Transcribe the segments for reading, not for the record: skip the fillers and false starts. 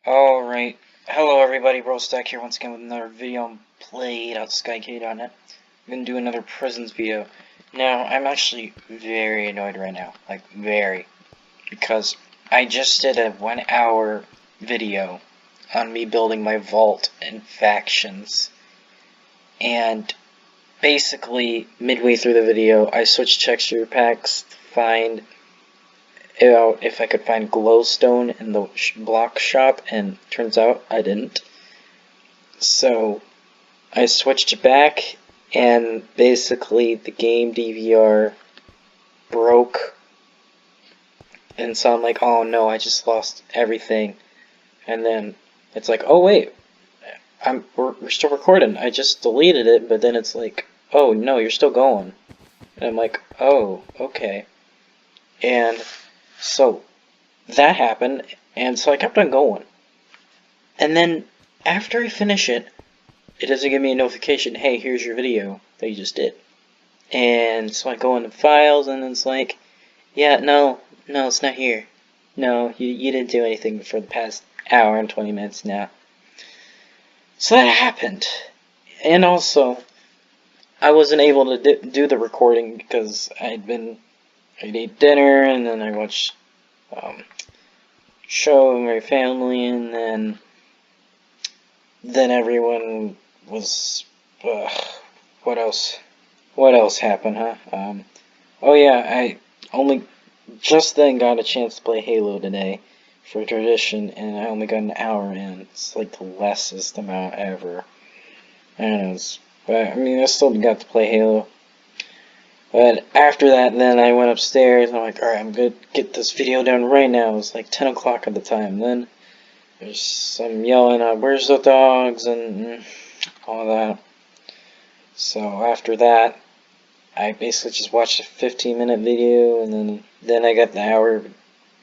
Alright, hello everybody, Brostack here once again with another video on play.skykade.net. I'm going to do another prisons video. Now, I'm actually very annoyed right now, like very, because I just did a 1 hour video on me building my vault and factions, and basically midway through the video I switched texture packs to find out if I could find glowstone in the block shop, and turns out I didn't. So I switched it back, and basically the game DVR broke, and so I'm like, oh no, I just lost everything. And then it's like, oh wait, we're still recording. I just deleted it, but then it's like, oh no, you're still going. And I'm like, oh, okay. And so that happened, and so I kept on going. And then after I finish it, it doesn't give me a notification, hey, here's your video that you just did. And so I go into files, and it's like, yeah, no, it's not here. No, you didn't do anything for the past hour and 20 minutes now. So that happened. And also, I wasn't able to do the recording because I'd ate dinner, and then I watched show with my family, and then everyone was, what else happened, huh? Oh yeah, I only just then got a chance to play Halo today for tradition, and I only got an hour in. It's like the lessest amount ever. I don't know, but I mean, I still got to play Halo. But after that, then I went upstairs, and I'm like, alright, I'm gonna get this video done right now. It was like 10 o'clock at the time. Then there's some yelling out, where's the dogs, and all that. So after that, I basically just watched a 15-minute video, and then I got the hour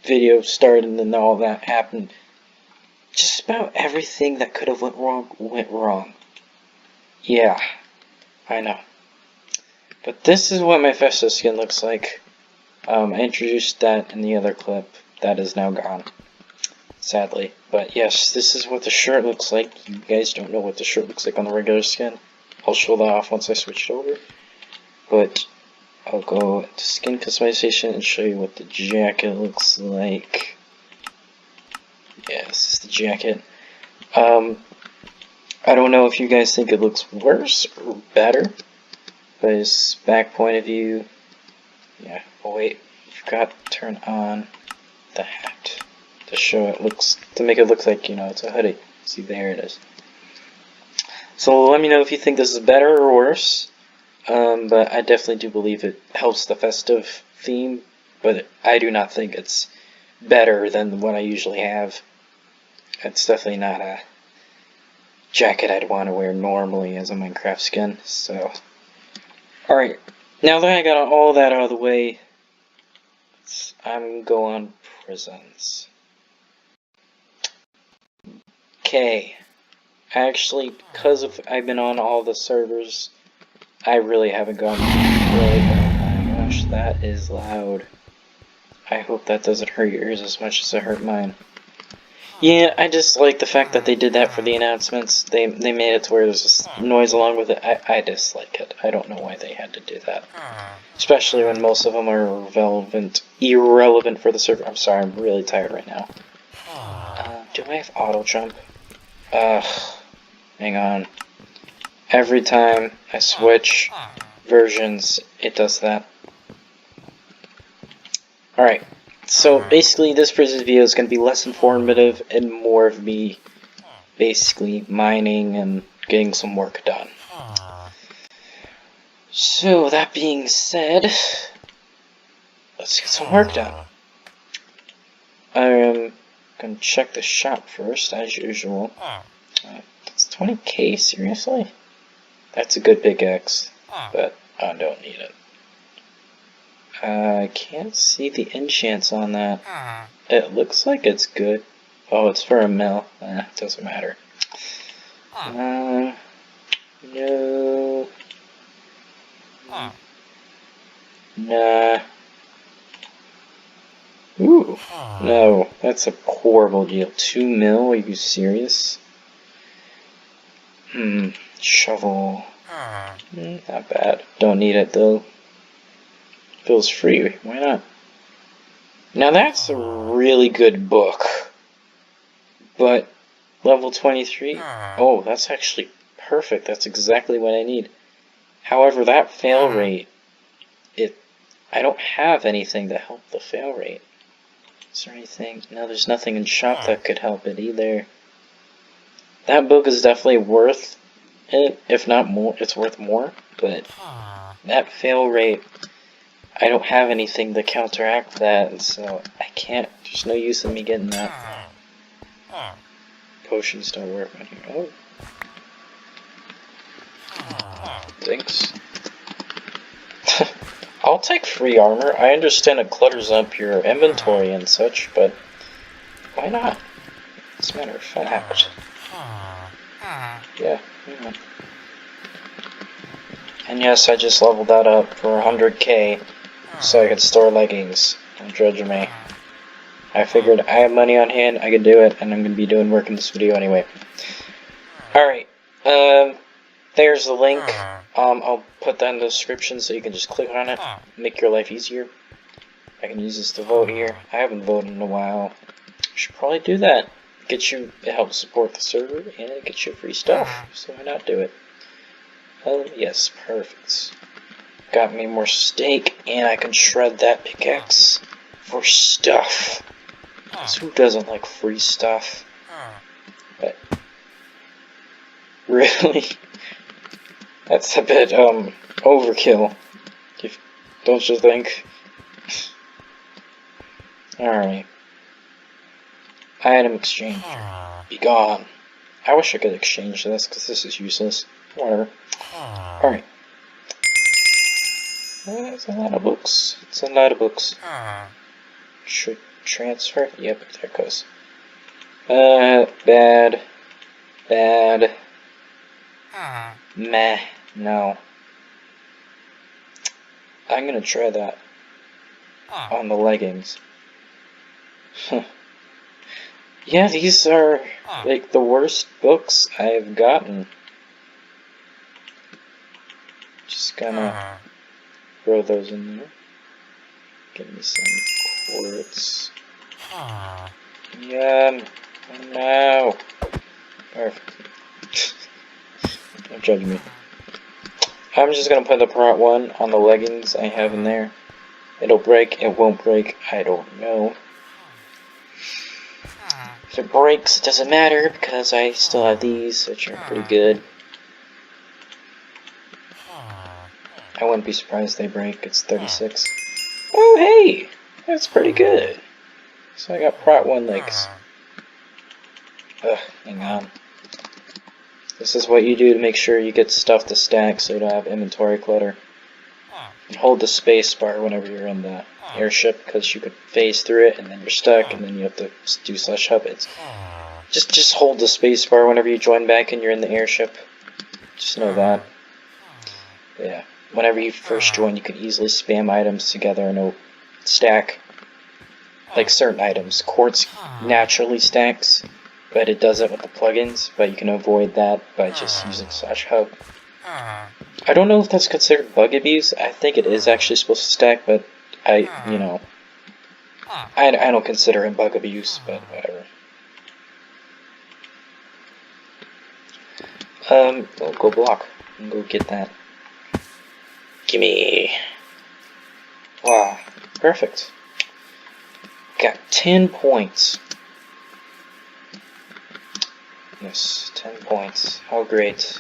video started, and then all that happened. Just about everything that could have went wrong. Yeah, I know. But this is what my Festo skin looks like. I introduced that in the other clip. That is now gone, sadly. But yes, this is what the shirt looks like. You guys don't know what the shirt looks like on the regular skin. I'll show that off once I switch it over. But I'll go to skin customization and show you what the jacket looks like. Yeah, this is the jacket. I don't know if you guys think it looks worse or better. But his back point of view, yeah, oh wait, forgot to turn on the hat to show it to make it look like, it's a hoodie. See, there it is. So let me know if you think this is better or worse, but I definitely do believe it helps the festive theme, but I do not think it's better than what I usually have. It's definitely not a jacket I'd want to wear normally as a Minecraft skin, so... Alright, now that I got all that out of the way, I'm going to go on prisons. Okay, actually, because I've been on all the servers, I really haven't gone really bad. Oh my gosh, that is loud. I hope that doesn't hurt your ears as much as it hurt mine. Yeah, I just like the fact that they did that for the announcements. They made it to where there's this noise along with it. I dislike it. I don't know why they had to do that. Especially when most of them are irrelevant for the server. I'm sorry, I'm really tired right now. Do I have auto jump? Hang on. Every time I switch versions, it does that. Alright. So basically this prison video is going to be less informative and more of me basically mining and getting some work done. So that being said, let's get some work done. I am going to check the shop first, as usual. That's 20k, seriously? That's a good pickaxe, but I don't need it. I can't see the enchants on that. It looks like it's good. Oh, it's for a mill. It doesn't matter. No. Nah. Ooh. No, that's a horrible deal. 2 mil? Are you serious? Shovel. Not bad. Don't need it though. Feels free. Why not? Now that's a really good book. But level 23? Oh, that's actually perfect. That's exactly what I need. However, that fail rate, I don't have anything to help the fail rate. Is there anything? No, there's nothing in shop that could help it either. That book is definitely worth it, if not more. It's worth more, but that fail rate, I don't have anything to counteract that, so I can't. There's no use in me getting that. Potions don't work on here. Oh. Thanks. I'll take free armor. I understand it clutters up your inventory and such, but why not? It's a matter of fact. Yeah. And yes, I just leveled that up for 100k so I could store leggings. Don't judge me. I figured I have money on hand, I could do it, and I'm going to be doing work in this video anyway. Alright, there's the link. I'll put that in the description so you can just click on it, make your life easier. I can use this to vote here. I haven't voted in a while. Should probably do that. It helps support the server, and it gets you free stuff, so why not do it? Yes, perfect. Got me more steak, and I can shred that pickaxe for stuff. So who doesn't like free stuff? But really, that's a bit overkill. Don't you think? Alright. Item exchange. Be gone. I wish I could exchange this, because this is useless. Whatever. Alright. That's a lot of books. It's a lot of books. Should transfer? Yep, there it goes. Bad. Bad. Meh. No. I'm gonna try that on the leggings. Yeah, these are like the worst books I've gotten. Just gonna throw those in there. Give me some quartz. Yum. No. Perfect. Don't judge me. I'm just gonna put the part 1 on the leggings I have in there. It'll break, it won't break, I don't know. If it breaks, it doesn't matter because I still have these, which are pretty good. I wouldn't be surprised they break. It's 36. Oh, hey! That's pretty good. So I got part 1 legs. Ugh, hang on. This is what you do to make sure you get stuff to stack so you don't have inventory clutter. And hold the space bar whenever you're in the airship because you could phase through it and then you're stuck and then you have to do /hub. It's just hold the space bar whenever you join back and you're in the airship. Just know that. Yeah. Whenever you first join, you can easily spam items together and it'll stack. Like certain items. Quartz naturally stacks, but it does it with the plugins, but you can avoid that by just using /hub. I don't know if that's considered bug abuse. I think it is actually supposed to stack, but I don't consider it bug abuse, but whatever. Go block. Go get that. Gimme. Wow. Perfect. Got 10 points. Yes, 10 points. How great.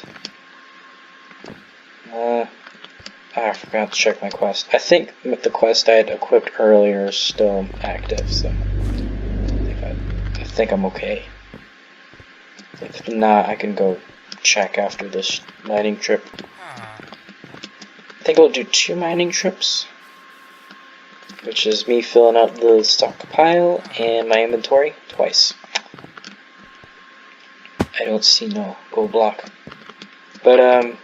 I forgot to check my quest. I think the quest I had equipped earlier is still active, so I think I'm okay. If not, I can go check after this mining trip. I think I'll do 2 mining trips, which is me filling out the stockpile and my inventory twice. I don't see no gold block. But,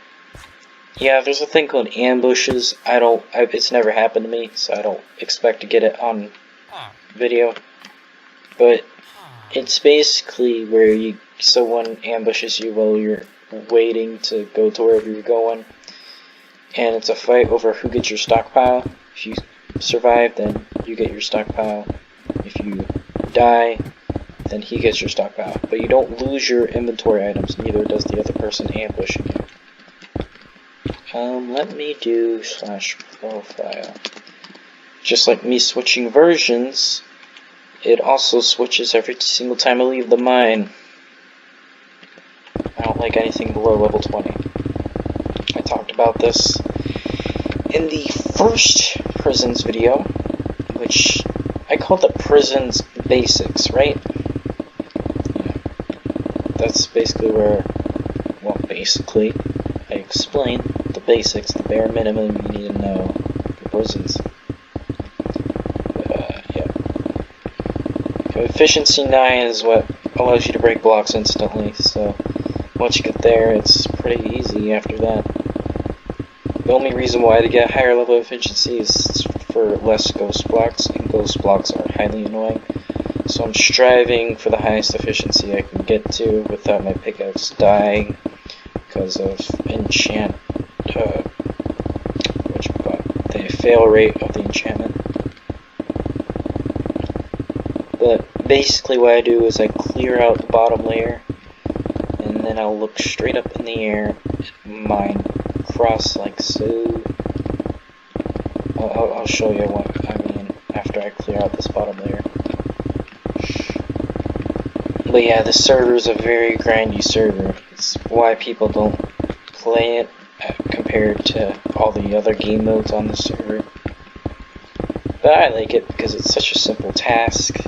yeah, there's a thing called ambushes. It's never happened to me, so I don't expect to get it on video, but it's basically where someone ambushes you while you're waiting to go to wherever you're going, and it's a fight over who gets your stockpile. If you survive, then you get your stockpile. If you die, then he gets your stockpile. But you don't lose your inventory items, neither does the other person ambushing you. Let me do /profile. Just like me switching versions, it also switches every single time I leave the mine. I don't like anything below level 20. I talked about this in the first prisons video, which I called the prisons basics, right? Yeah. That's basically where, well, basically, I explained the basics, the bare minimum you need to know for prisons. Yeah. Efficiency 9 is what allows you to break blocks instantly, so once you get there, it's pretty easy after that. The only reason why to get higher level efficiency is for less ghost blocks, and ghost blocks are highly annoying. So I'm striving for the highest efficiency I can get to without my pickaxe dying because of enchant, the fail rate of the enchantment. But basically what I do is I clear out the bottom layer, and then I'll look straight up in the air and mine cross like so. I'll show you what I mean after I clear out this bottom layer. But yeah, this server is a very grindy server. It's why people don't play it compared to all the other game modes on the server. But I like it because it's such a simple task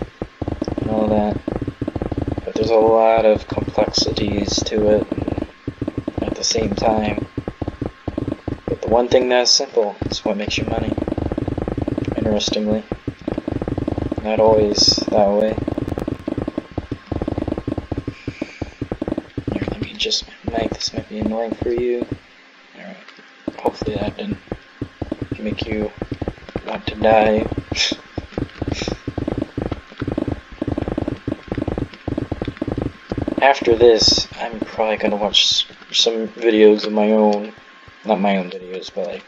and all that. But there's a lot of complexities to it at the same time. But the one thing that's simple is what makes you money. Interestingly. Not always that way. Here, let me adjust my mic. This might be annoying for you. Alright. Hopefully that didn't make you want to die. After this, I'm probably gonna watch some videos of my own. Not my own videos, but like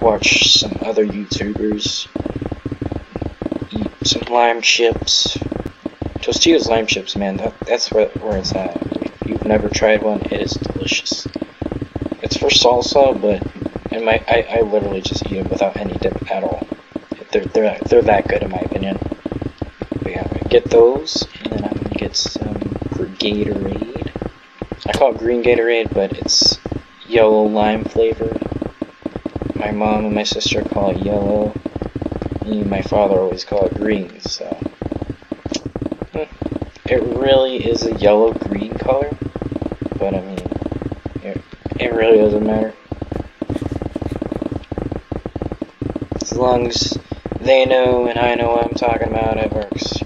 watch some other YouTubers eat some lime chips. Tostitos lime chips, man, that's where it's at. If you've never tried one, it is delicious. It's for salsa, but I literally just eat them without any dip at all. They're that good in my opinion. But yeah, I'm gonna get those, and then I'm gonna get some Gatorade. I call it green Gatorade, but it's yellow lime flavored. My mom and my sister call it yellow. Me and my father always call it green, so it really is a yellow-green color, but I mean, it really doesn't matter. As long as they know and I know what I'm talking about, it works.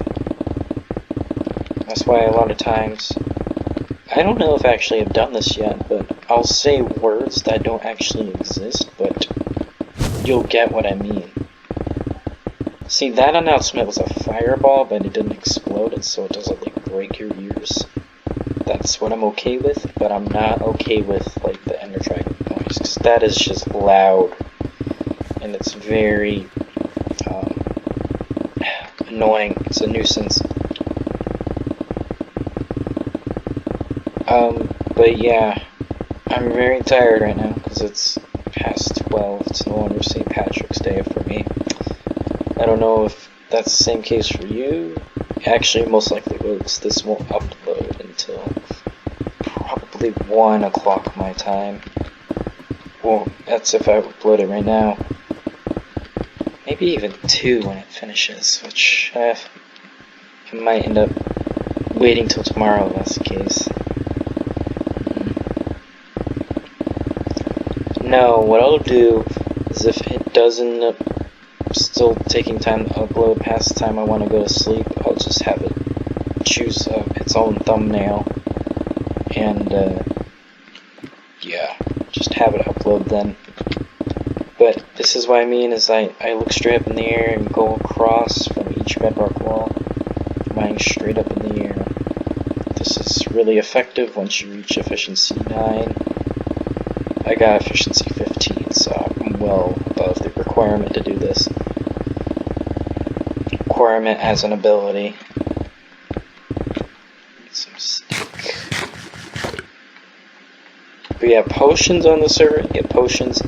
That's why a lot of times, I don't know if actually I've done this yet, but I'll say words that don't actually exist, but you'll get what I mean. See, that announcement was a fireball, but it didn't explode, and so it doesn't, like, break your ears. That's what I'm okay with, but I'm not okay with, like, the Ender Dragon noise, because that is just loud, and it's very, annoying. It's a nuisance. But yeah, I'm very tired right now, because it's past 12. It's no longer St. Patrick's Day for me. I don't know if that's the same case for you. Actually, most likely will, because this won't upload until probably 1 o'clock my time. Well, that's if I upload it right now. Maybe even 2 when it finishes, which I might end up waiting till tomorrow if that's the case. No, what I'll do is if it doesn't still taking time to upload past the time I want to go to sleep, I'll just have it choose its own thumbnail, and yeah, just have it upload then. But this is what I mean, is I look straight up in the air and go across from each bedrock wall, mining straight up in the air. This is really effective once you reach efficiency 9. I got efficiency 15, so I'm well above the requirement to do this. Requirement as an ability. Get some stick. But yeah, potions on the server, you get potions.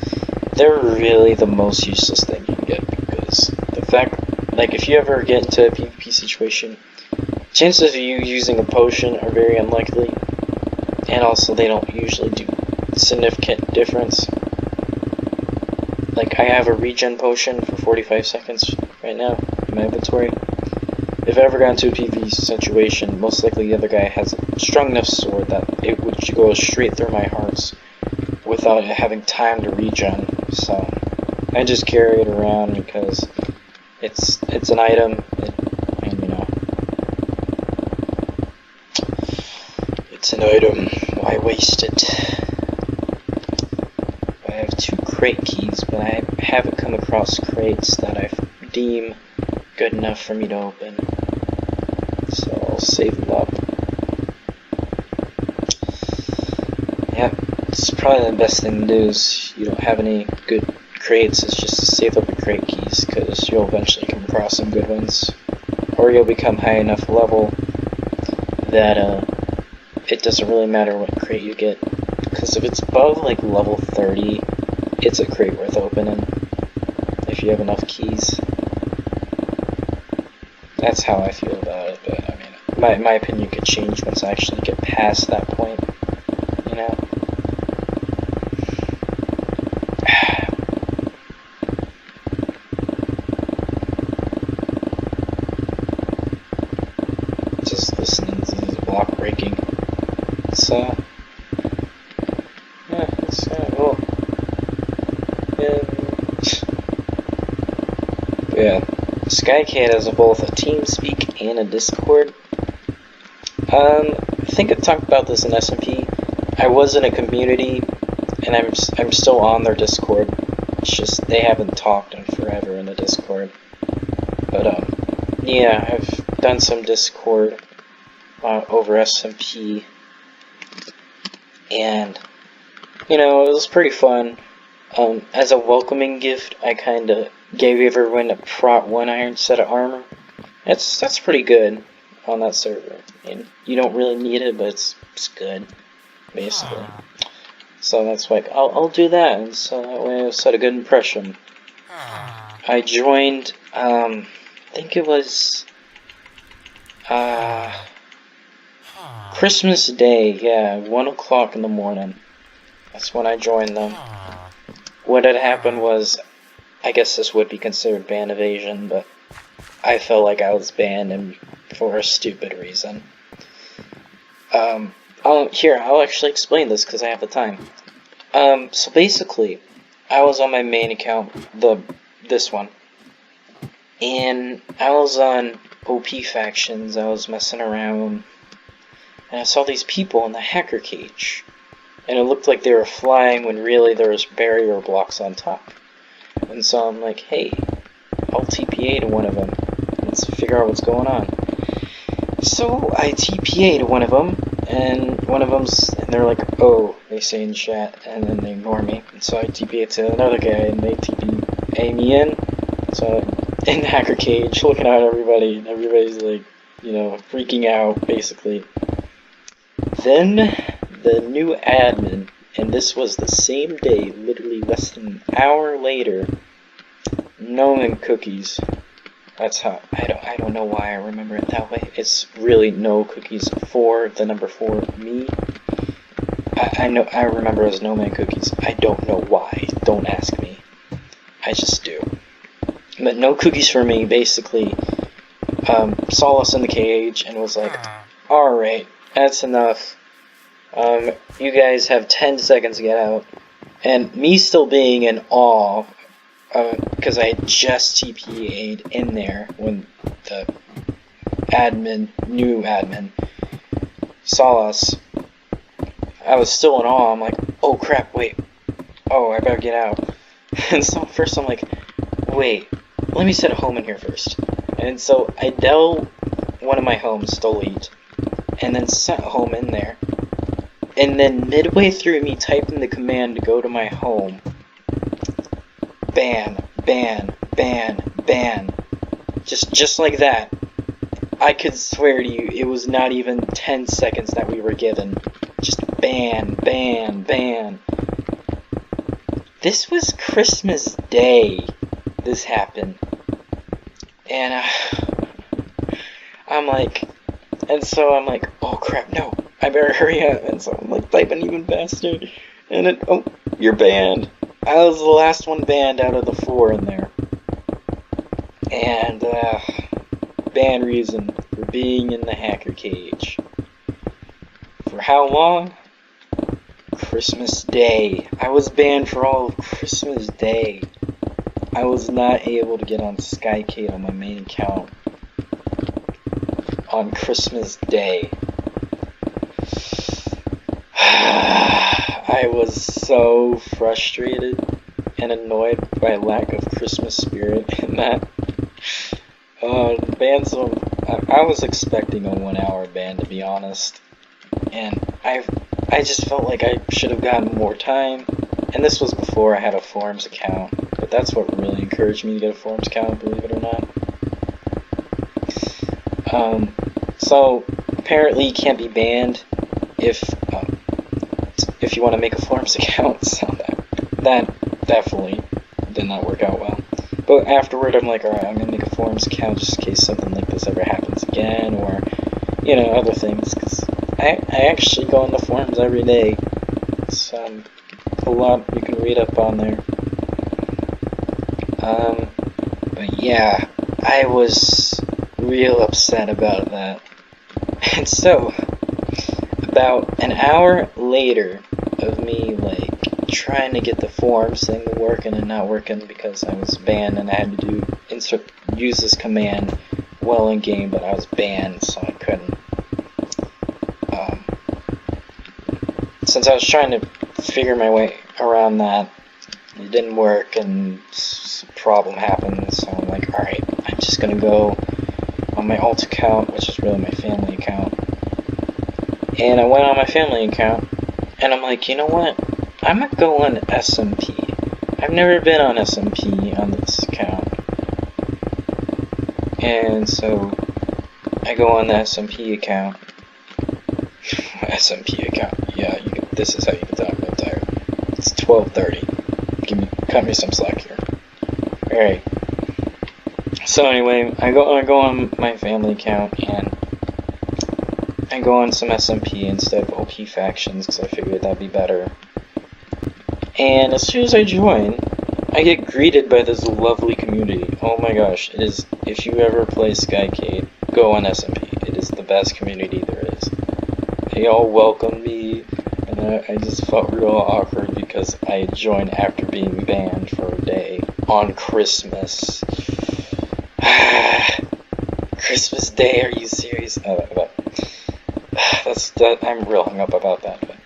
They're really the most useless thing you can get, because the fact, like, if you ever get into a PvP situation, chances of you using a potion are very unlikely, and also they don't usually do significant difference. Like, I have a regen potion for 45 seconds right now in my inventory. If I ever got into a PvP situation, most likely the other guy has a strong enough sword that it would go straight through my hearts without having time to regen. So I just carry it around because it's an item, and you know, it's an item. Why waste it? I have 2 crate keys, but I haven't come across crates that I deem good enough for me to open. So I'll save them up. Yep, it's probably the best thing to do is you don't have any good crates, is just to save up your crate keys, because you'll eventually come across some good ones. Or you'll become high enough level that it doesn't really matter what crate you get. Because if it's above like level 30, it's a crate worth opening if you have enough keys. That's how I feel about it, but I mean, my opinion could change once I actually get past that point, you know? Just listening to this block breaking. So, yeah, it's kind of cool. Yeah, SkyCade has both a TeamSpeak and a Discord. I think I talked about this in SMP. I was in a community, and I'm still on their Discord. It's just they haven't talked in forever in the Discord. But yeah, I've done some Discord over SMP, and you know, it was pretty fun. As a welcoming gift, I kind of gave everyone a Prot 1 iron set of armor. That's pretty good on that server. I mean, you don't really need it, but it's good, basically. So that's like, I'll do that, and so that way I'll set a good impression. I joined, I think it was, Christmas Day, yeah, 1 o'clock in the morning. That's when I joined them. What had happened was, I guess this would be considered ban evasion, but I felt like I was banned and for a stupid reason. I'll actually explain this because I have the time. So basically, I was on my main account, this one, and I was on OP factions. I was messing around, and I saw these people in the hacker cage, and it looked like they were flying when really there was barrier blocks on top. And so I'm like, hey, I'll TPA to one of them. Let's figure out what's going on. So I TPA to one of them, and they're like, oh, they say in chat, and then they ignore me. And so I TPA to another guy, and they TPA me in. So in the hacker cage, looking at everybody, and everybody's like, you know, freaking out, basically. Then the new admin, and this was the same day, literally less than an hour later, Gnome Cookies. That's how, I don't know why I remember it that way. It's really no cookies for the number 4, me. I remember as No Man Cookies. I don't know why. Don't ask me. I just do. But no cookies for me, basically, saw us in the cage and was like, alright, that's enough. You guys have 10 seconds to get out. And me still being in awe, because I had just TPA'd in there when the new admin, saw us. I was still in awe. I'm like, oh crap, wait. Oh, I better get out. And so first I'm like, wait, let me set a home in here first. And so Adele, one of my homes, stole it, and then sent home in there. And then midway through me typing the command to go to my home, ban, ban, ban, ban. Just like that. I could swear to you, it was not even 10 seconds that we were given. Just ban, ban, ban. This was Christmas Day. This happened. And I'm like, oh crap, no. I better hurry up. And so I'm like typing even faster. And then, oh, you're banned. I was the last one banned out of the 4 in there. And, ban reason for being in the hacker cage. For how long? Christmas Day. I was banned for all of Christmas Day. I was not able to get on SkyCade on my main account on Christmas Day. I was so frustrated and annoyed by lack of Christmas spirit in that. Ban zone. I was expecting a 1 hour ban, to be honest, and I just felt like I should have gotten more time. And this was before I had a forums account, but that's what really encouraged me to get a forums account, believe it or not. So apparently you can't be banned if you want to make a forums account. So that definitely did not work out well. But afterward, I'm like, alright, I'm gonna make a forums account just in case something like this ever happens again, or, you know, other things, because I actually go on the forums every day. It's a lot you can read up on there. But yeah, I was real upset about that. And so, about an hour later of me, like, trying to get the forums thing working and not working because I was banned and I had to use this command well in game, but I was banned, so I couldn't. Since I was trying to figure my way around that, it didn't work and a problem happened, so I'm like, alright, I'm just gonna go on my alt account, which is really my family account. And I went on my family account, and I'm like, you know what? I'm gonna go on SMP. I've never been on SMP on this account. And so I go on the SMP account. SMP account. Yeah, this is how you can tell I'm real tired. It's 12:30. Cut me some slack here. Alright. So anyway, I go on my family account and I go on some SMP instead of OP factions because I figured that'd be better. And as soon as I join, I get greeted by this lovely community. Oh my gosh, it is, if you ever play SkyCade, go on SMP. It is the best community there is. They all welcomed me, and I just felt real awkward because I joined after being banned for a day on Christmas. Christmas Day, are you serious? I'm real hung up about that, but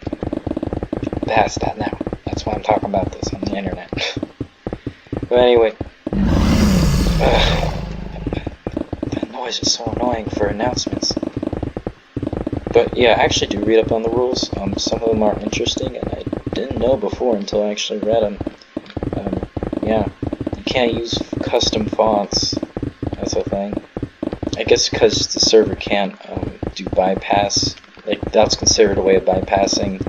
past that now. That's why I'm talking about this on the internet. But anyway, that noise is so annoying for announcements. But yeah, I actually do read up on the rules. Some of them are interesting, and I didn't know before until I actually read them. Yeah, you can't use custom fonts. That's a thing. I guess because the server can't do bypass. Like, that's considered a way of bypassing,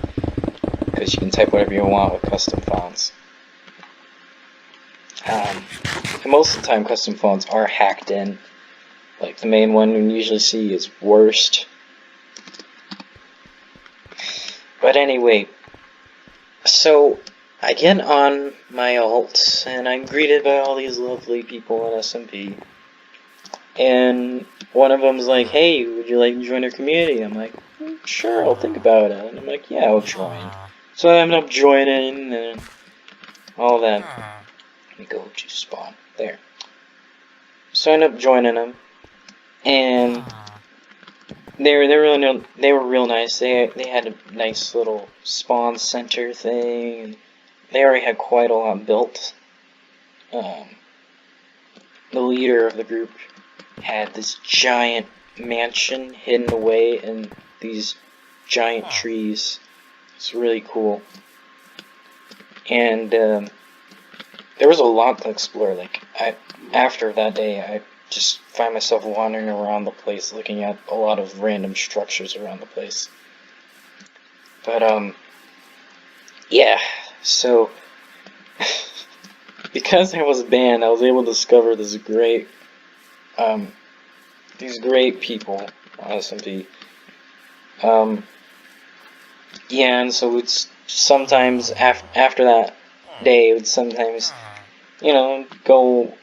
because you can type whatever you want with custom fonts. And most of the time, custom fonts are hacked in. Like, the main one you usually see is worst. But anyway, so I get on my alt, and I'm greeted by all these lovely people in SMP. And one of them's like, hey, would you like to join our community? I'm like, sure, I'll think about it. And I'm like, yeah, I'll join. So I ended up joining and all that. Let me go to spawn. There. So I ended up joining them. And they were real nice. They had a nice little spawn center thing. And they already had quite a lot built. The leader of the group had this giant mansion hidden away in these giant trees. It's really cool. And there was a lot to explore. Like, after that day, I just find myself wandering around the place, looking at a lot of random structures around the place. But yeah. So because I was banned, I was able to discover these great people on SMP. Yeah, and so it's sometimes after that day, it would sometimes, go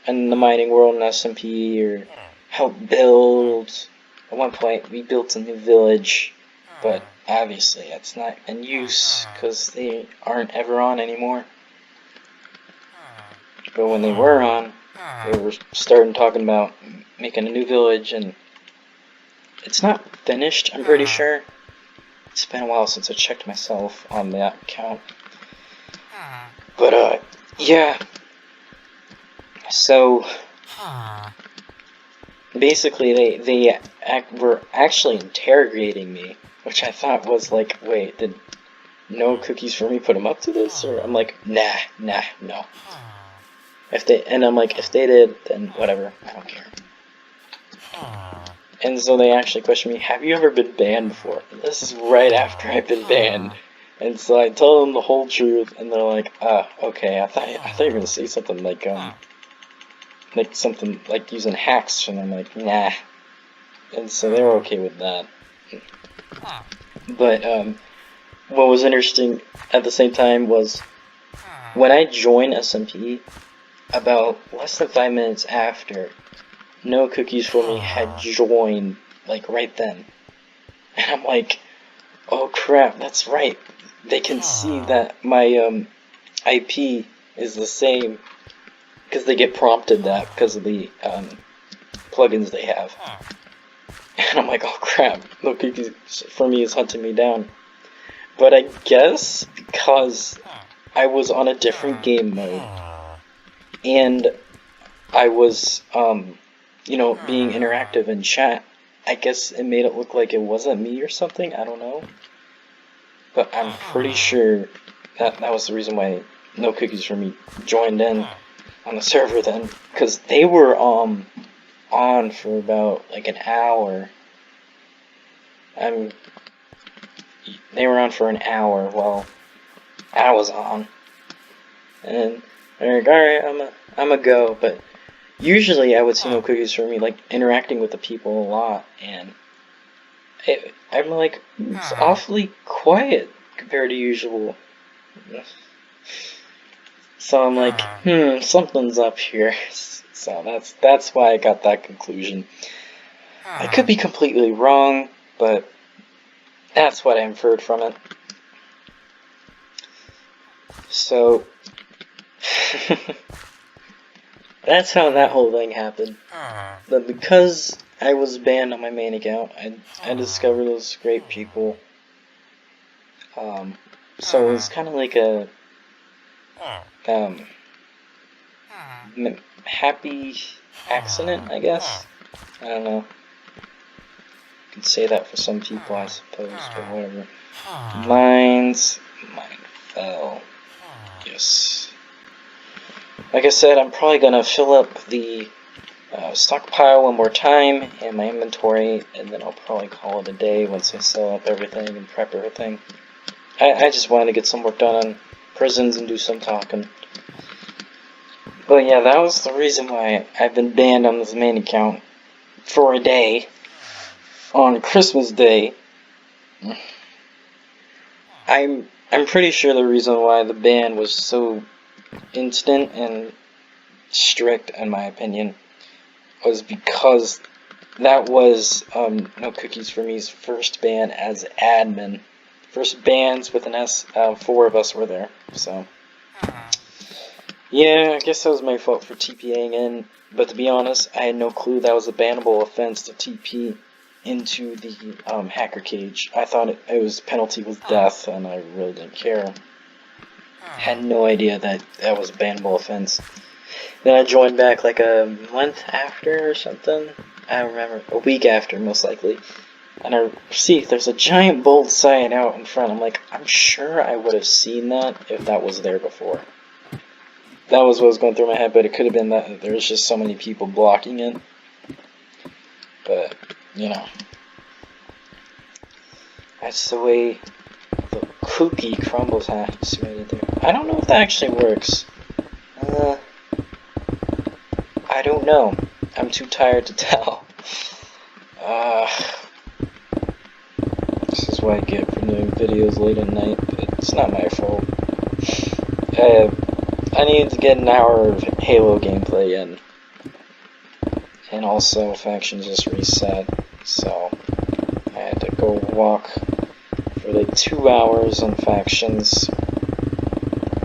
in the mining world in SMP or help build. At one point, we built a new village, but obviously that's not in use because they aren't ever on anymore. But when they were on, they were starting talking about making a new village, and it's not finished, I'm pretty sure. It's been a while since I checked myself on that account. But, yeah. So, basically, they were actually interrogating me, which I thought was like, wait, did No Cookies for Me put them up to this? Or I'm like, nah, no. If they did, then whatever, I don't care. And so they actually questioned me, have you ever been banned before? And this is right after I've been banned. And so I told them the whole truth, and they're like, okay, I thought you were gonna say something like something like using hacks, and I'm like, nah. And so they were okay with that. But, what was interesting at the same time was, when I joined SMP, about less than 5 minutes after, No Cookies for Me had joined, like, right then. And I'm like, oh crap, that's right. They can see that my, IP is the same, because they get prompted that because of the, plugins they have. And I'm like, oh crap, No Cookies for Me is hunting me down. But I guess because I was on a different game mode, and I was, being interactive in chat, I guess it made it look like it wasn't me or something, I don't know. But I'm pretty sure that was the reason why No Cookies for Me joined in on the server then, because they were, on for about, like, an hour. They were on for an hour while I was on. And they're like, alright, I'm a go, but usually I would see No Cookies for Me, like, interacting with the people a lot, and I'm like, it's awfully quiet compared to usual. So I'm like, something's up here. So that's why I got that conclusion. I could be completely wrong, but that's what I inferred from it. So, that's how that whole thing happened. But because I was banned on my main account, I discovered those great people. So it was kind of like a happy accident, I guess. I don't know. You could say that for some people, I suppose, but whatever. Mine fell. Yes. Like I said, I'm probably gonna fill up the stockpile one more time in my inventory, and then I'll probably call it a day once I sell up everything and prep everything. I just wanted to get some work done on prisons and do some talking. But yeah, that was the reason why I've been banned on this main account for a day. On Christmas Day. I'm pretty sure the reason why the ban was so instant and strict, in my opinion, was because that was No Cookies for Me's first ban as admin. First bans with an S. 4 of us were there, so yeah, I guess that was my fault for TPing in. But to be honest, I had no clue that was a bannable offense to TP into the hacker cage. I thought penalty was death, and I really didn't care. Had no idea that was a bannable offense. Then I joined back like a month after or something. I don't remember. A week after, most likely. And I see there's a giant bold sign out in front. I'm like, I'm sure I would have seen that if that was there before. That was what was going through my head, but it could have been that there's just so many people blocking it. But, you know. That's the way the cookie crumbles has to do. I don't know if that actually works. I don't know. I'm too tired to tell. This is what I get for doing videos late at night, but it's not my fault. I needed to get an hour of Halo gameplay in. And also, Factions just reset, so I had to go walk for like 2 hours on Factions,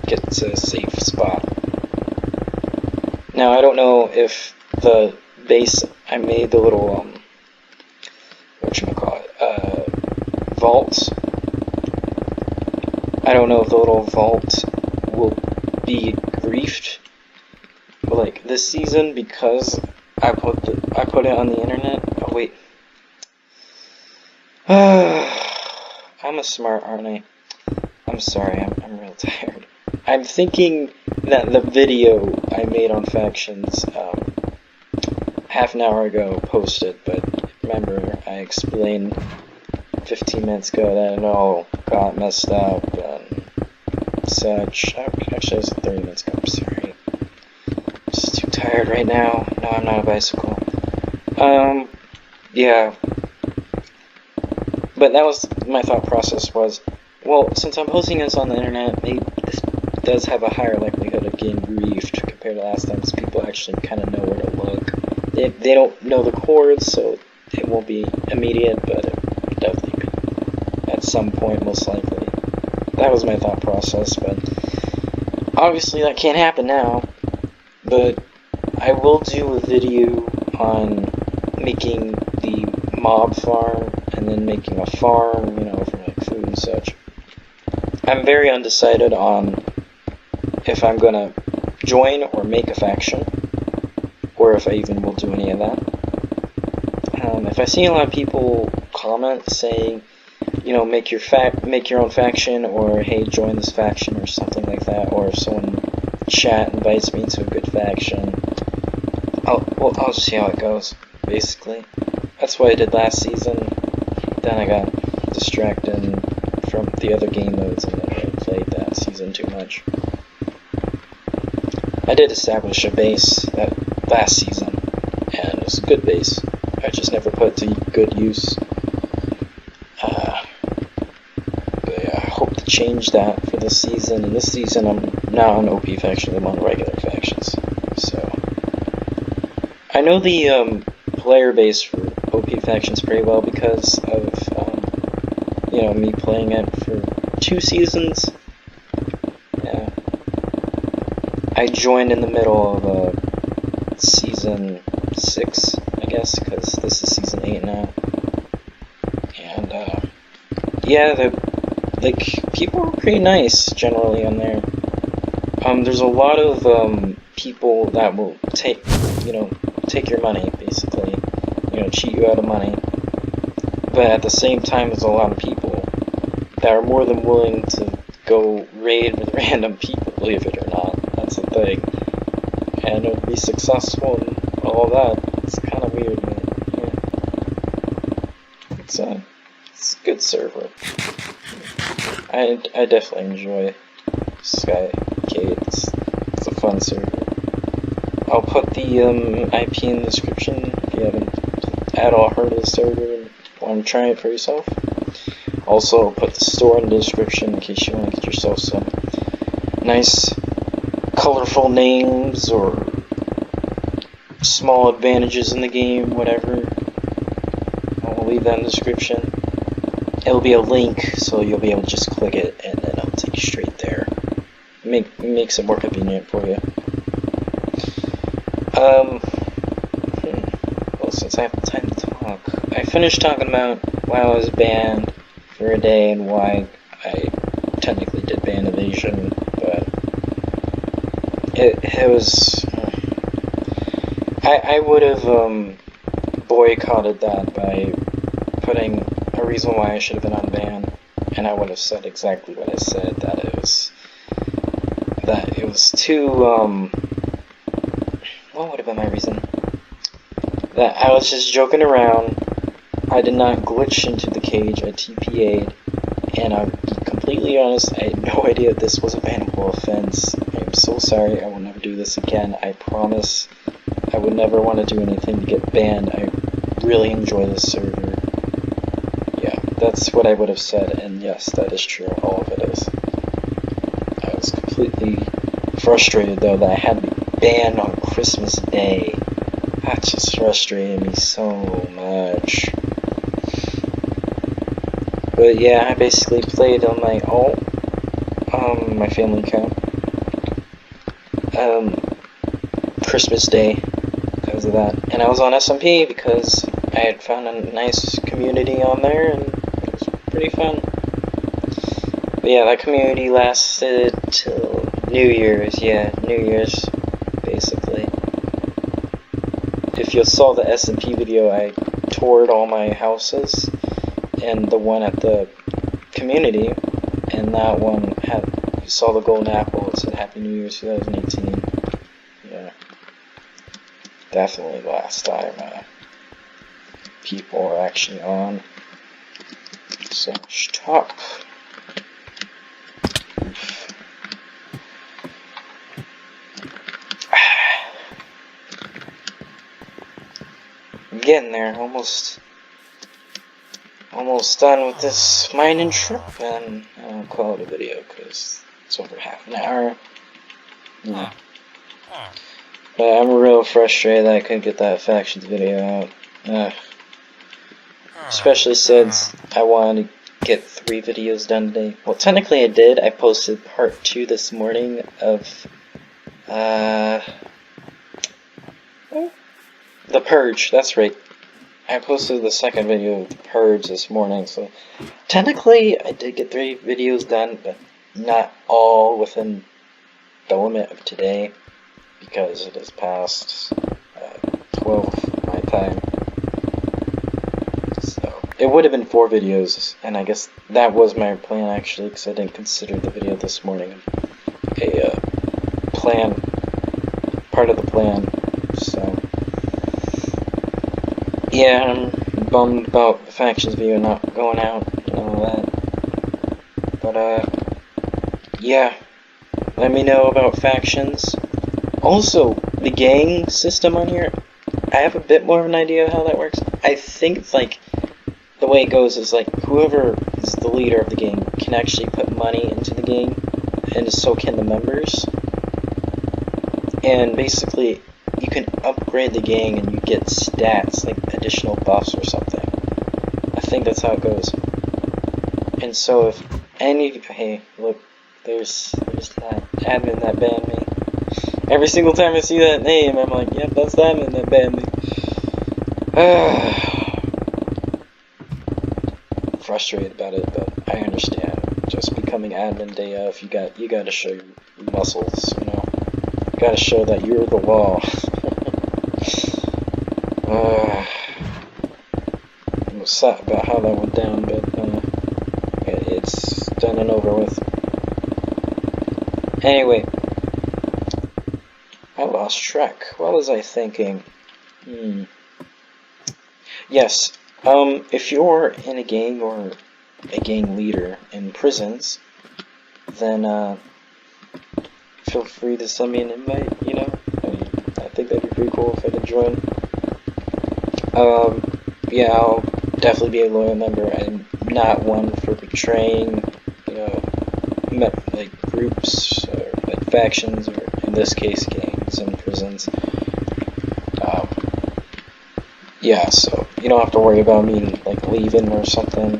get to a safe spot. Now, I don't know if the base, I made the little, whatchamacallit, vault. I don't know if the little vault will be griefed, but like this season, because I put it on the internet. Oh wait, I'm a smart, aren't I? I'm sorry, I'm real tired. I'm thinking that the video I made on Factions half an hour ago posted, but remember I explained 15 minutes ago that it all got messed up and such. Actually, it was 30 minutes ago. I'm sorry. I'm just too tired right now. No, I'm not a bicycle. Yeah. But that was my thought process was, well, since I'm posting this on the internet, maybe this does have a higher likelihood of getting griefed compared to last time, because people actually kind of know where to look. They don't know the chords, so it won't be immediate, but it will definitely be at some point, most likely. That was my thought process, but obviously that can't happen now. But I will do a video on making the mob farm, and then making a farm, you know, for like food and such. I'm very undecided on if I'm gonna join or make a faction, or if I even will do any of that. If I see a lot of people comment saying, you know, make your own faction, or hey, join this faction, or something like that, or if someone chat invites me to a good faction, I'll see how it goes. Basically, that's what I did last season. Then I got distracted from the other game modes, and then I played that season too much. I did establish a base that last season, and it was a good base. I just never put it to good use. But yeah, I hope to change that for this season. And this season, I'm not on OP factions, I'm on regular factions. So I know the player base for OP factions pretty well because of you know, me playing it for 2 seasons. Yeah. I joined in the middle of season 6, I guess, because this is season 8 now. And yeah, people are pretty nice generally on there. There's a lot of people that will take your money, basically, you know, cheat you out of money. But at the same time, there's a lot of people that are more than willing to go raid with random people, believe it or not. That's the thing. And it'll be successful and all that. It's kind of weird, but yeah. It's a good server. I definitely enjoy SkyCade. It's a fun server. I'll put the IP in the description if you haven't at all heard of the server and want to try it for yourself. Also, I'll put the store in the description in case you want to get yourself some nice, colorful names or small advantages in the game, whatever. I'll leave that in the description. It'll be a link, so you'll be able to just click it, and then it'll take you straight there. Makes it more convenient for you. Well, since I have time to talk, I finished talking about why I was banned for a day and why I technically did ban evasion, but it was I would have boycotted that by putting a reason why I should have been on ban, and I would have said exactly what I said, that it was too what would have been my reason? That I was just joking around. I did not glitch into the cage. I TPA'd, and I'll be completely honest, I had no idea this was a bannable offense. I am so sorry. I will never do this again. I promise. I would never want to do anything to get banned. I really enjoy this server. Yeah, that's what I would have said, and yes, that is true. All of it is. I was completely frustrated, though, that I had to be banned on Christmas Day. That just frustrated me so much. But yeah, I basically played on my alt, my family account, Christmas Day, because of that. And I was on SMP because I had found a nice community on there, and it was pretty fun. But yeah, that community lasted till New Year's, basically. If you saw the SMP video, I toured all my houses, and the one at the community, and that one had, you saw the golden apple, it said Happy New Year 2018. Yeah. Definitely the last time people are actually on. So, stop. I'm getting there, almost done with this mining trip, and I'll call it a video because it's over half an hour. Yeah. But I'm real frustrated that I couldn't get that factions video out. Especially since I wanted to get 3 videos done today. Well, technically I did. I posted part 2 this morning of The Purge, that's right. I posted the second video of The Purge this morning, so technically I did get 3 videos done, but not all within the limit of today, because it is past 12 my time. So it would have been 4 videos, and I guess that was my plan actually, because I didn't consider the video this morning a plan, part of the plan. So yeah, I'm bummed about the factions video not going out and all that. But yeah, let me know about factions. Also, the gang system on here, I have a bit more of an idea of how that works. I think it's like, the way it goes is like, whoever is the leader of the gang can actually put money into the gang, and so can the members. And basically, you can upgrade the gang and you get stats, like additional buffs or something. I think that's how it goes. And so if any, hey, look, there's that admin that banned me. Every single time I see that name, I'm like, yep, that's the admin that banned me. Frustrated about it, but I understand. Just becoming admin day of, you gotta show your muscles, you know. You gotta show that you're the law. I'm upset about how that went down, but it's done and over with. Anyway, I lost track. What was I thinking? Yes, if you're in a gang or a gang leader in prisons, then feel free to send me an invite, you know? I think that'd be pretty cool if I could join. Yeah, I'll definitely be a loyal member. I'm not one for betraying, you know, like groups or like factions, or in this case, gangs and prisons. Yeah, so you don't have to worry about me like leaving or something.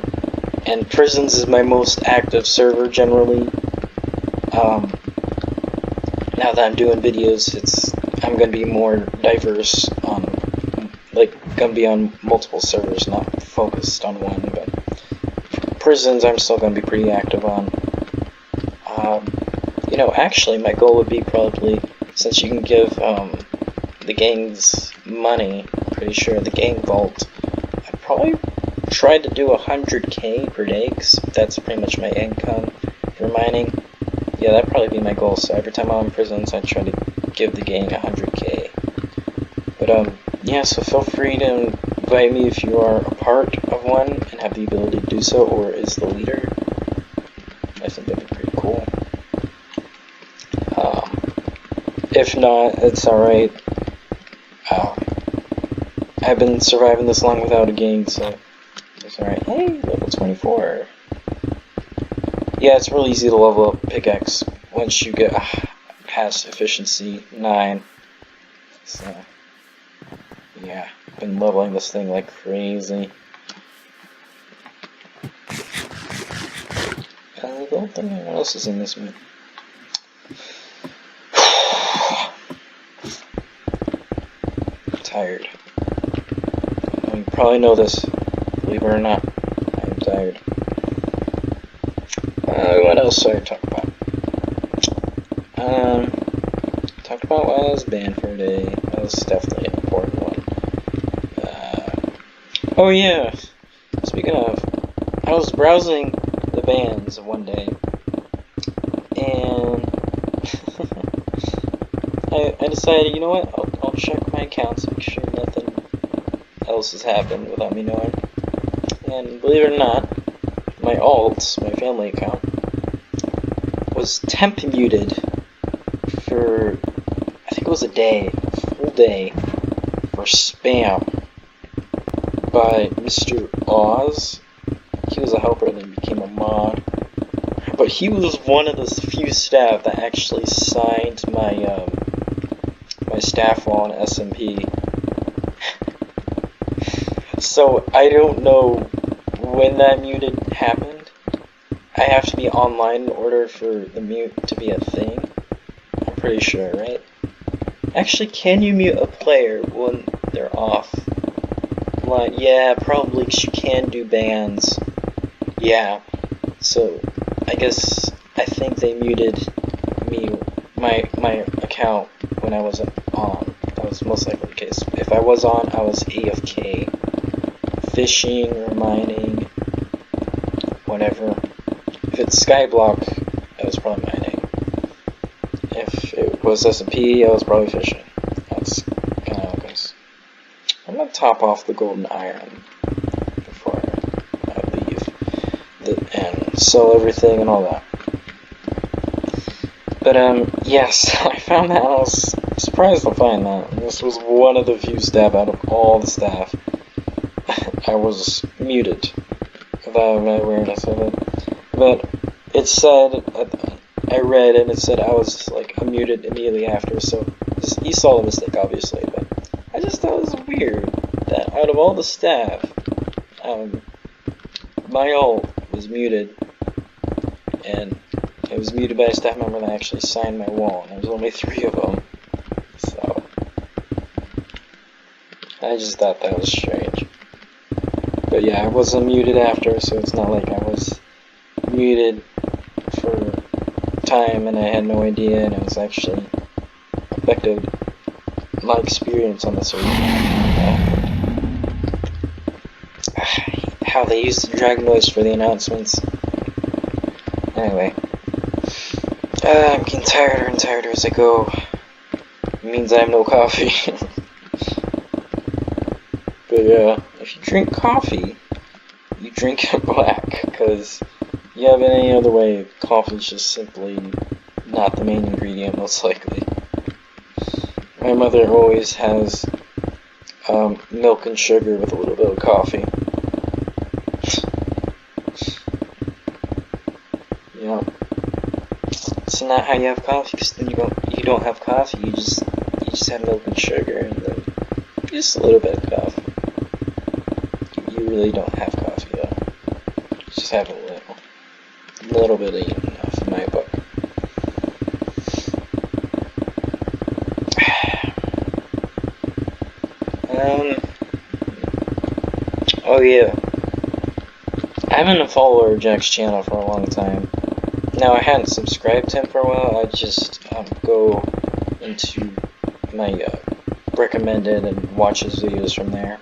And prisons is my most active server generally. Now that I'm doing videos, I'm gonna be more diverse on, like, gonna be on multiple servers, not focused on one. But prisons, I'm still gonna be pretty active on. You know, actually, my goal would be probably, since you can give the gangs money, pretty sure, the game vault. I probably tried to do 100k per day, because that's pretty much my income for mining. Yeah, that'd probably be my goal. So every time I'm in prisons, I try to give the gang 100k. But yeah, so feel free to invite me if you are a part of one and have the ability to do so, or is the leader. I think that'd be pretty cool. If not, it's alright. I've been surviving this long without a gang, so it's alright. Hey, level 24. Yeah, it's really easy to level up pickaxe once you get past efficiency 9. So, yeah, I've been leveling this thing like crazy. I don't think anyone else is in this one. Tired. You probably know this, believe it or not. I'm tired. What else should I talk about? Talked about why I was banned for a day. That was definitely an important one. Oh yeah, speaking of, I was browsing the bans one day, and I decided, you know what, I'll check my accounts, make sure nothing else has happened without me knowing. And believe it or not, my alts, my family account, was temp muted for, I think it was a day, a full day, for spam by Mr. Oz. He was a helper and then became a mod. But he was one of the few staff that actually signed my my staff law on SMP. So I don't know when that muted happened. I have to be online in order for the mute to be a thing. I'm pretty sure, right? Actually, can you mute a player when they're off? Like, yeah, probably, 'cause you can do bans. Yeah. So, I think they muted me, my account when I wasn't on. That was most likely the case. If I was on, I was AFK. Fishing or mining, whatever. If it's Skyblock, I was probably mining. If it was SMP, I was probably fishing. That's kind of how it goes. I'm gonna top off the golden iron before I leave and sell everything and all that. But yes, I found that. I was surprised to find that. And this was one of the few staff out of all the staff. I was muted without my awareness of it. But it said, I read and it said I was like unmuted immediately after, so he saw the mistake obviously, but I just thought it was weird that out of all the staff, my ult was muted, and it was muted by a staff member that actually signed my wall, and there was only 3 of them, so I just thought that was strange. But yeah, I wasn't muted after, so it's not like I was muted for time and I had no idea, and it was actually affected my experience on the server. How they used to drag noise for the announcements. Anyway, I'm getting tireder and tireder as I go. It means I have no coffee. But yeah, if you drink coffee, you drink it black, because you have it any other way, coffee is just simply not the main ingredient, most likely. My mother always has milk and sugar with a little bit of coffee. Yeah. It's not how you have coffee, because then you don't have coffee, you just have milk and sugar, and then just a little bit of coffee. You really don't have coffee though. Just have a little bit of enough in my book. Oh yeah. I've been a follower of Jack's channel for a long time. Now I hadn't subscribed to him for a while. I just go into my recommended and watch his videos from there.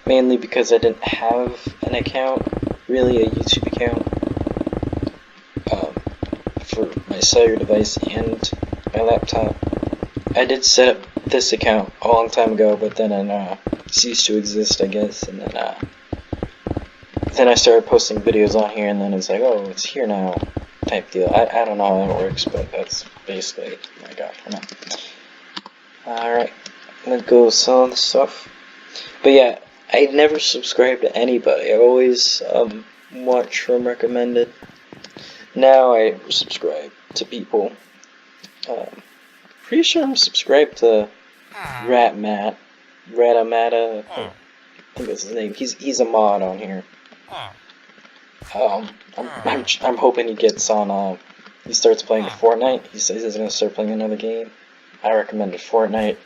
Mainly because I didn't have an account, really a YouTube account, for my cellular device and my laptop. I did set up this account a long time ago, but then it ceased to exist, I guess, and then I started posting videos on here, and then it's like, oh, it's here now, type deal. I don't know how that works, but that's basically what I got for now. Alright, let's go sell the stuff. But yeah, I never subscribed to anybody. I always watch from recommended. Now I subscribe to people. Pretty sure I'm subscribed to Ratamata. I think that's his name. He's a mod on here. I'm hoping he gets on. He starts playing Fortnite. He says he's gonna start playing another game. I recommended Fortnite.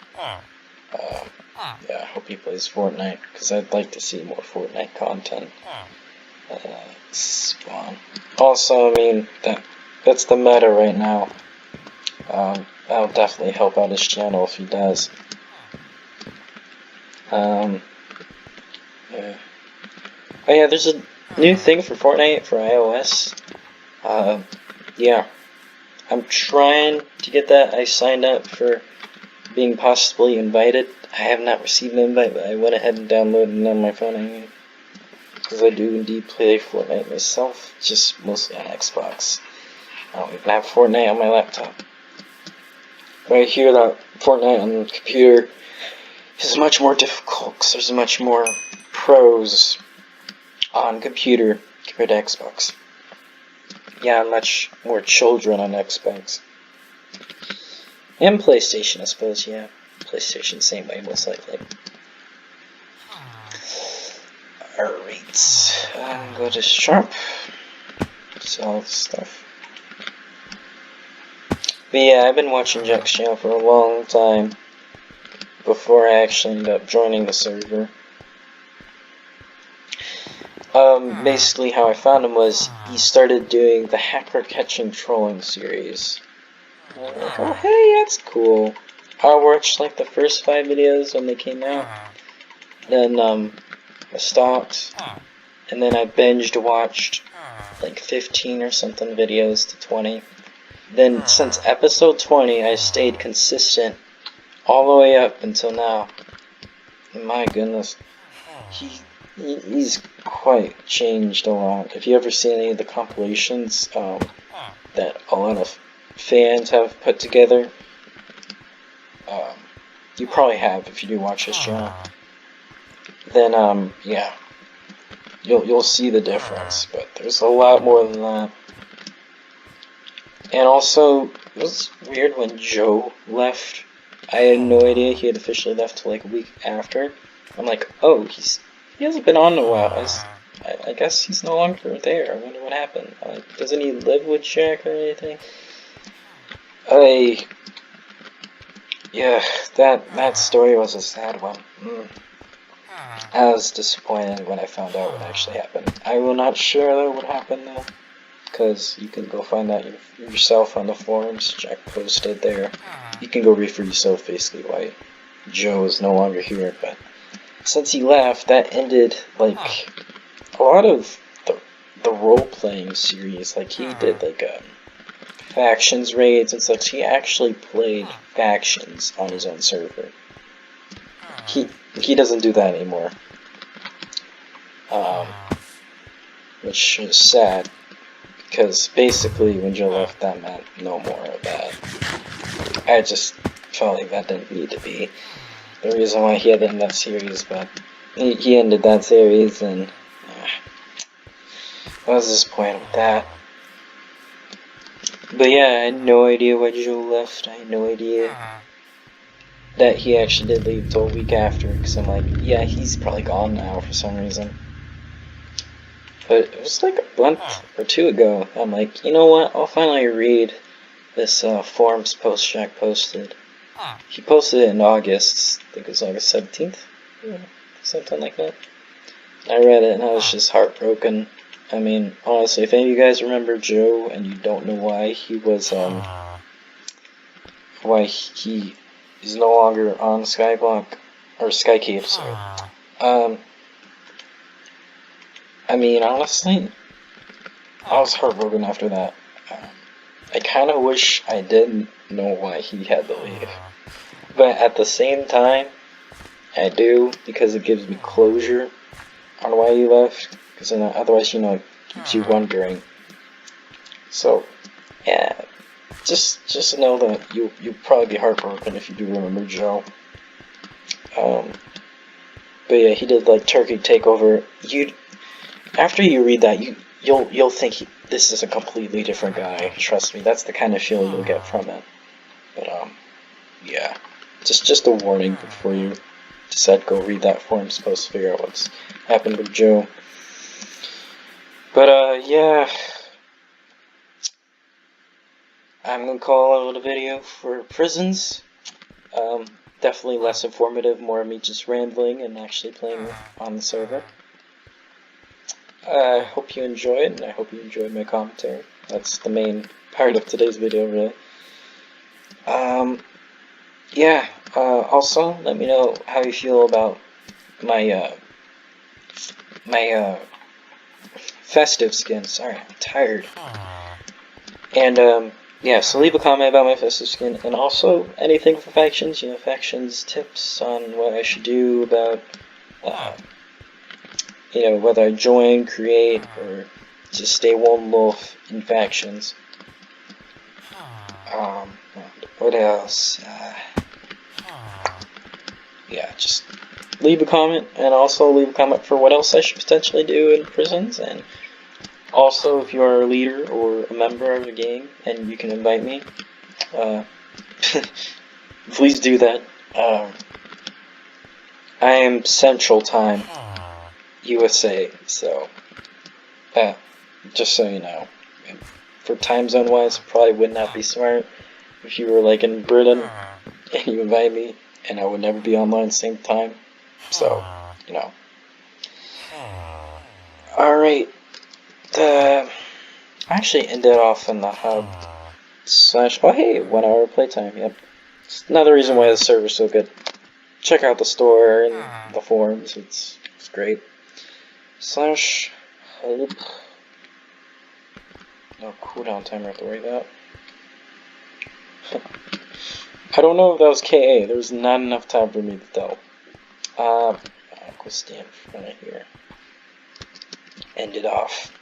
Yeah, I hope he plays Fortnite because I'd like to see more Fortnite content. Spawn. Also, I mean that's the meta right now. That'll definitely help out his channel if he does. Yeah. Oh yeah, there's a new thing for Fortnite for iOS. Yeah, I'm trying to get that. I signed up for being possibly invited. I have not received an invite, but I went ahead and downloaded it on my phone anyway. Because I do indeed play Fortnite myself, just mostly on Xbox. I don't even have Fortnite on my laptop. But I hear that Fortnite on the computer is much more difficult, because there's much more pros on computer compared to Xbox. Yeah, much more children on Xbox. And PlayStation, I suppose, yeah. PlayStation, same way, most likely. Alright, go to shop. Sell stuff. But yeah, I've been watching Jack's channel for a long time before I actually ended up joining the server. Basically how I found him was he started doing the hacker catching trolling series. And I'm like, oh hey, that's cool. I watched like the first 5 videos when they came out. Then I stopped, and then I binged watched like 15 or something videos to 20. Then since episode 20 I stayed consistent all the way up until now. My goodness, he's quite changed a lot. If you ever see any of the compilations that a lot of fans have put together, you probably have if you do watch his channel. Then yeah, you'll see the difference. But there's a lot more than that. And also, it was weird when Joe left. I had no idea he had officially left till like a week after. I'm like, oh, he hasn't been on in a while. I guess he's no longer there. I wonder what happened. Doesn't he live with Jack or anything? Yeah, that story was a sad one. I was disappointed when I found out what actually happened. I will not share what happened though, because you can go find out yourself on the forums. Jack posted there. You can go read for yourself basically why Joe is no longer here. But since he left, that ended like a lot of the role-playing series. Like he did like factions raids and such. He actually played factions on his own server. He doesn't do that anymore. Which is sad, because basically when Joe left, that meant no more of that. I just felt like that didn't need to be the reason why he had to end that series, but he ended that series, and I was disappointed with that. But yeah, I had no idea why Joe left. I had no idea that he actually did leave till a week after, because I'm like, yeah, he's probably gone now for some reason. But it was like a month or 2 ago. I'm like, you know what, I'll finally read this forums post Jack posted. He posted it in August, I think it was August 17th, something like that. I read it and I was just heartbroken. I mean, honestly, if any of you guys remember Joe and you don't know why he was, why he is no longer on Skyblock, or SkyCade, sorry. I mean, honestly, I was heartbroken after that. I kind of wish I didn't know why he had to leave. But at the same time, I do, because it gives me closure on why he left. Because otherwise, you know, it keeps you wondering. So, yeah, just know that you'll probably be heartbroken if you do remember Joe. But yeah, he did like Turkey Takeover. After you read that, you'll think this is a completely different guy. Trust me, that's the kind of feeling you'll get from it. But yeah, just a warning before you decide to go read that forum's post to figure out what's happened with Joe. But yeah, I'm gonna call it a video for prisons. Definitely less informative, more of me just rambling and actually playing on the server. I hope you enjoyed, and I hope you enjoyed my commentary. That's the main part of today's video, really. Yeah, also, let me know how you feel about my, festive skin. Sorry, I'm tired. And, yeah, so leave a comment about my festive skin, and also anything for factions, you know, factions, tips on what I should do about, you know, whether I join, create, or just stay lone wolf in factions. What else? Yeah, just leave a comment, and also leave a comment for what else I should potentially do in prisons, and also if you are a leader or a member of the gang, and you can invite me, please do that. I am Central Time, USA, so, just so you know. For time zone wise, probably would not be smart if you were like in Britain and you invite me, and I would never be online at the same time. So, you know. Alright. I actually ended off in the hub / oh hey, 1 hour playtime, yep. It's another reason why the server's so good. Check out the store and the forums, it's great. / hub. No cooldown timer I have to worry about. I don't know if that was KA. There was not enough time for me to tell. I'll go stand in front of here. End it off.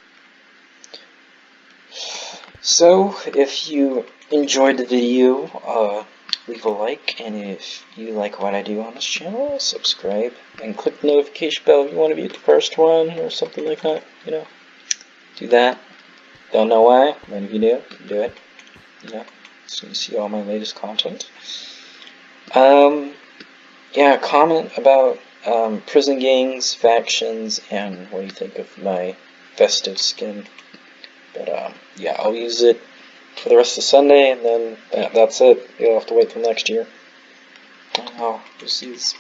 So, if you enjoyed the video, leave a like, and if you like what I do on this channel, subscribe, and click the notification bell if you want to be the first one, or something like that, you know. Do that. Don't know why, but if you do it, you know, so you see all my latest content. Yeah, comment about, prison gangs, factions, and what do you think of my festive skin. But, yeah, I'll use it for the rest of Sunday, and then that's it. You'll have to wait till next year. Oh, just this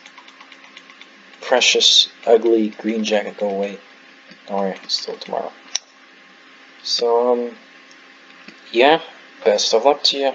precious, ugly green jacket go away. Don't worry, it's still tomorrow. So, yeah, best of luck to you.